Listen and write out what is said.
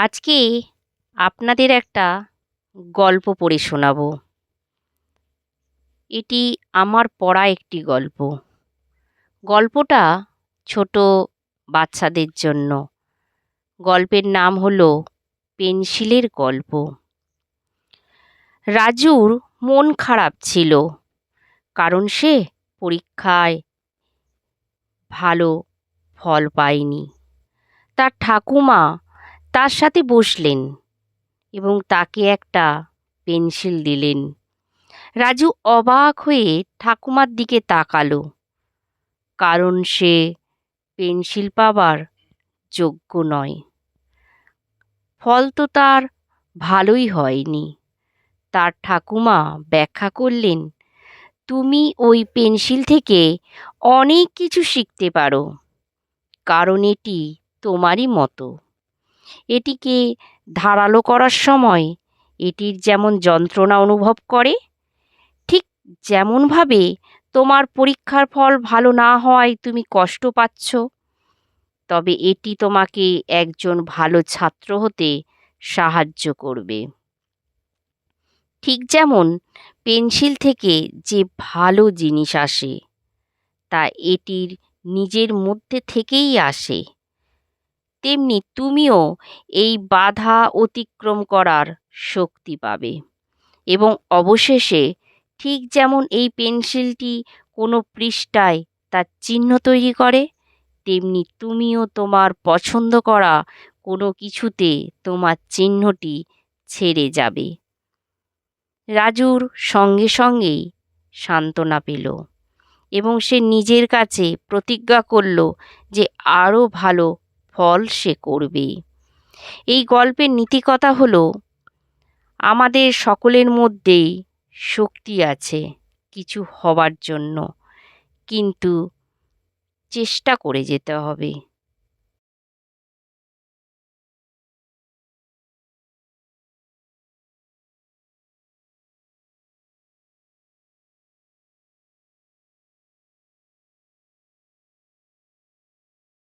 আজকে আপনাদের একটা গল্প পড়ে শোনাবো। এটি আমার পড়া একটি গল্প। গল্পটা ছোট বাচ্চাদের জন্য। গল্পের নাম হলো পেন্সিলের গল্প। রাজুর মন খারাপ ছিল, কারণ সে পরীক্ষায় ভালো ফল পায়নি। তার ঠাকুমা তার সাথে বসলেন এবং তাকে একটা পেন্সিল দিলেন। রাজু অবাক হয়ে ঠাকুমার দিকে তাকালো, কারণ সে পেন্সিল পাবার যোগ্য নয়। ফল তো তার ভালোই হয়নি। তার ঠাকুমা ব্যাখ্যা করলেন, তুমি ওই পেন্সিল থেকে অনেক কিছু শিখতে পারো, কারণ এটি তোমারই মতো। এটিকে ধারালো করার সময় এটির যেমন যন্ত্রণা অনুভব করে, ঠিক যেমনভাবে তোমার পরীক্ষার ফল ভালো না হওয়ায় তুমি কষ্ট পাচ্ছ, তবে এটি তোমাকে একজন ভালো ছাত্র হতে সাহায্য করবে। ঠিক যেমন পেন্সিল থেকে যে ভালো জিনিস আসে, তা এটির নিজের মধ্যে থেকেই আসে, তেমনি তুমিও এই বাধা অতিক্রম করার শক্তি পাবে। এবং অবশেষে ঠিক যেমন এই পেন্সিলটি কোনো পৃষ্ঠায় তার চিহ্ন তৈরি করে, তেমনি তুমিও তোমার পছন্দ করা কোনো কিছুতে তোমার চিহ্নটি ছেড়ে যাবে। রাজুর সঙ্গে সঙ্গেই সান্ত্বনা পেল এবং সে নিজের কাছে প্রতিজ্ঞা করল যে আরও ভালো ফল সে করবে। এই গল্পের নীতিকথা হলো, আমাদের সকলের মধ্যেই শক্তি আছে কিছু হবার জন্য, কিন্তু চেষ্টা করে যেতে হবে।